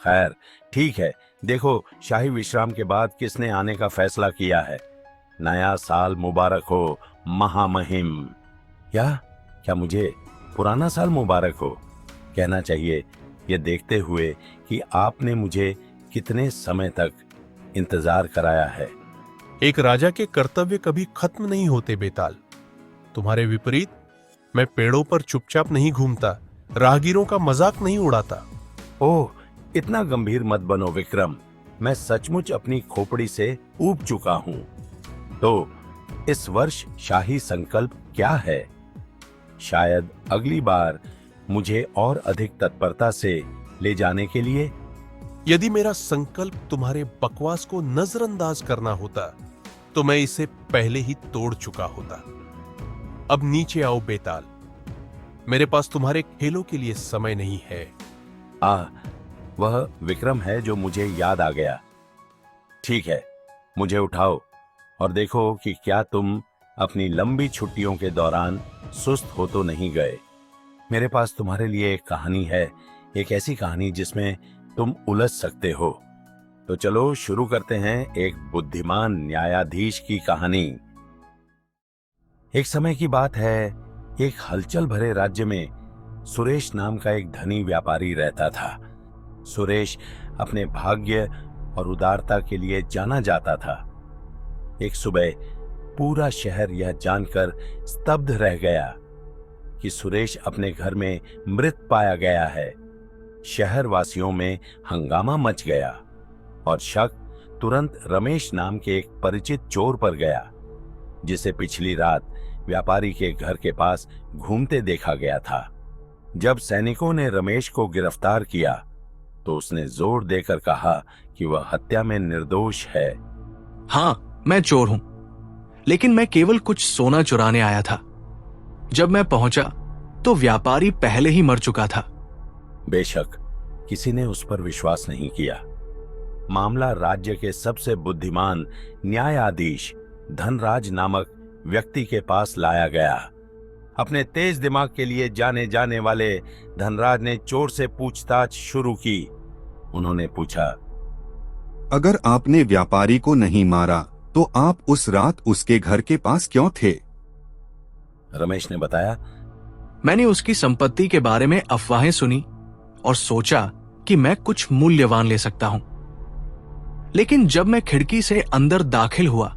खैर ठीक है, देखो शाही विश्राम के बाद किसने आने का फैसला किया है। नया साल मुबारक हो महामहिम। या क्या मुझे पुराना साल मुबारक हो कहना चाहिए, ये देखते हुए कि आपने मुझे कितने समय तक इंतजार कराया है। एक राजा के कर्तव्य कभी खत्म नहीं होते बेताल। तुम्हारे विपरीत मैं पेड़ों पर चुपचाप नहीं घूमता, राहगीरों का मजाक नहीं उड़ाता। ओह, इतना गंभीर मत बनो विक्रम, मैं सचमुच अपनी खोपड़ी से ऊब चुका हूं। तो इस वर्ष शाही संकल्प क्या है? शायद अगली बार मुझे और अधिक तत्परता से ले जाने के लिए। यदि मेरा संकल्प तुम्हारे बकवास को नजरअंदाज करना होता तो मैं इसे पहले ही तोड़ चुका होता। अब नीचे आओ बेताल, मेरे पास तुम्हारे खेलों के लिए समय नहीं है। वह विक्रम है जो मुझे याद आ गया। ठीक है, मुझे उठाओ और देखो कि क्या तुम अपनी लंबी छुट्टियों के दौरान सुस्त हो तो नहीं गए। मेरे पास तुम्हारे लिए एक कहानी है, एक ऐसी कहानी जिसमें तुम उलझ सकते हो। तो चलो शुरू करते हैं एक बुद्धिमान न्यायाधीश की कहानी। एक समय की बात है, एक हलचल भरे राज्य में सुरेश नाम का एक धनी व्यापारी रहता था। सुरेश अपने भाग्य और उदारता के लिए जाना जाता था। एक सुबह पूरा शहर यह जानकर स्तब्ध रह गया कि सुरेश अपने घर में मृत पाया गया है। शहर वासियों में हंगामा मच गया और शक तुरंत रमेश नाम के एक परिचित चोर पर गया, जिसे पिछली रात व्यापारी के घर के पास घूमते देखा गया था। जब सैनिकों ने रमेश को गिरफ्तार किया तो उसने जोर देकर कहा कि वह हत्या में निर्दोष है। हाँ, मैं चोर हूं, लेकिन मैं केवल कुछ सोना चुराने आया था। जब मैं पहुंचा तो व्यापारी पहले ही मर चुका था। बेशक किसी ने उस पर विश्वास नहीं किया। मामला राज्य के सबसे बुद्धिमान न्यायाधीश धनराज नामक व्यक्ति के पास लाया गया। अपने तेज दिमाग के लिए जाने जाने वाले धनराज ने चोर से पूछताछ शुरू की। उन्होंने पूछा, अगर आपने व्यापारी को नहीं मारा तो आप उस रात उसके घर के पास क्यों थे? रमेश ने बताया, मैंने उसकी संपत्ति के बारे में अफवाहें सुनी और सोचा कि मैं कुछ मूल्यवान ले सकता हूं। लेकिन जब मैं खिड़की से अंदर दाखिल हुआ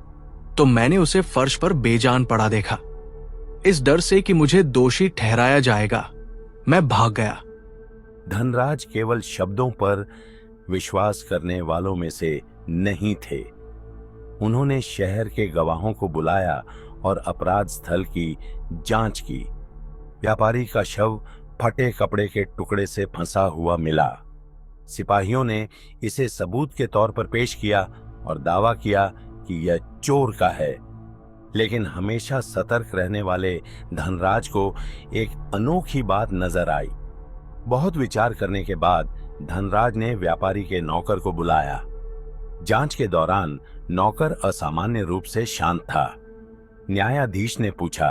तो मैंने उसे फर्श पर बेजान पड़ा देखा। इस डर से कि मुझे दोषी ठहराया जाएगा, मैं भाग गया। धनराज केवल शब्दों पर विश्वास करने वालों में से नहीं थे। उन्होंने शहर के गवाहों को बुलाया और अपराध स्थल की जांच की। व्यापारी का शव फटे कपड़े के टुकड़े से फंसा हुआ मिला। सिपाहियों ने इसे सबूत के तौर पर पेश किया और दावा किया कि यह चोर का है। लेकिन हमेशा सतर्क रहने वाले धनराज को एक अनोखी बात नजर आई। बहुत विचार करने के बाद धनराज ने व्यापारी के नौकर को बुलाया। जांच के दौरान नौकर असामान्य रूप से शांत था। न्यायाधीश ने पूछा,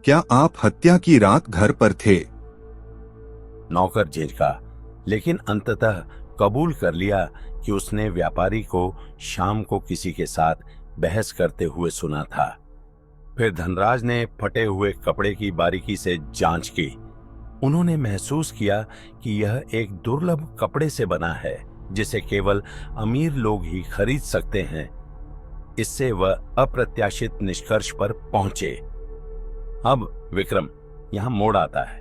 क्या आप हत्या की रात घर पर थे? नौकर झिझका, लेकिन अंततः कबूल कर लिया कि उसने व्यापारी को शाम को किसी के साथ बहस करते हुए सुना था। फिर धनराज ने फटे हुए कपड़े की बारीकी से जांच की। उन्होंने महसूस किया कि यह एक दुर्लभ कपड़े से बना है, जिसे केवल अमीर लोग ही खरीद सकते हैं। इससे वह अप्रत्याशित निष्कर्ष पर पहुंचे। अब विक्रम यहां मोड़ आता है।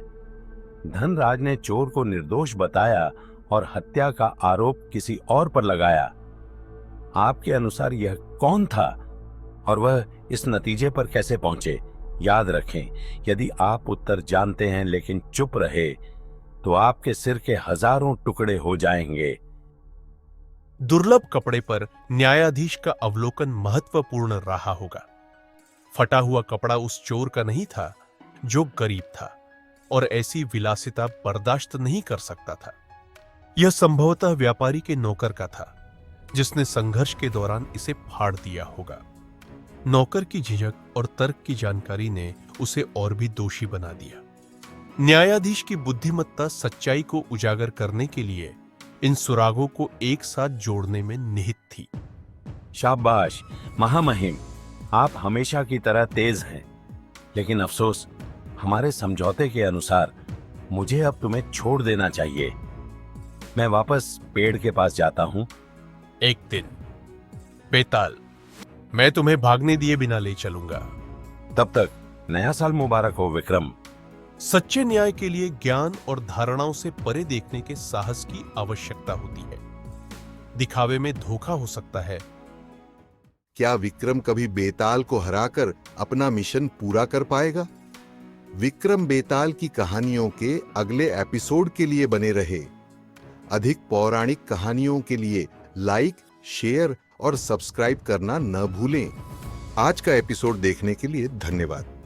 धनराज ने चोर को निर्दोष बताया और हत्या का आरोप किसी और पर लगाया। आपके अनुसार यह कौन था और वह इस नतीजे पर कैसे पहुंचे? याद रखें, यदि आप उत्तर जानते हैं लेकिन चुप रहे तो आपके सिर के हजारों टुकड़े हो जाएंगे। दुर्लभ कपड़े पर न्यायाधीश का अवलोकन महत्वपूर्ण रहा होगा। फटा हुआ कपड़ा उस चोर का नहीं था जो गरीब था और ऐसी विलासिता बर्दाश्त नहीं कर सकता था। यह संभवतः व्यापारी के नौकर का था, जिसने संघर्ष के दौरान इसे फाड़ दिया होगा। नौकर की झिझक और तर्क की जानकारी ने उसे और भी दोषी बना दिया। न्यायाधीश की बुद्धिमत्ता सच्चाई को उजागर करने के लिए इन सुरागों को एक साथ जोड़ने में निहित थी। शाबाश महामहिम, आप हमेशा की तरह तेज हैं, लेकिन अफसोस हमारे समझौते के अनुसार मुझे अब तुम्हें छोड़ देना चाहिए। मैं वापस पेड़ के पास जाता हूं। एक दिन बेताल, मैं तुम्हें भागने दिए बिना ले चलूंगा। तब तक नया साल मुबारक हो विक्रम। सच्चे न्याय के लिए ज्ञान और धारणाओं से परे देखने के साहस की आवश्यकता होती है। दिखावे में धोखा हो सकता है। क्या विक्रम कभी बेताल को हराकर अपना मिशन पूरा कर पाएगा? विक्रम बेताल की कहानियों के अगले एपिसोड के लिए बने रहे। अधिक पौराणिक कहानियों के लिए लाइक, शेयर और सब्सक्राइब करना न भूलें। आज का एपिसोड देखने के लिए धन्यवाद।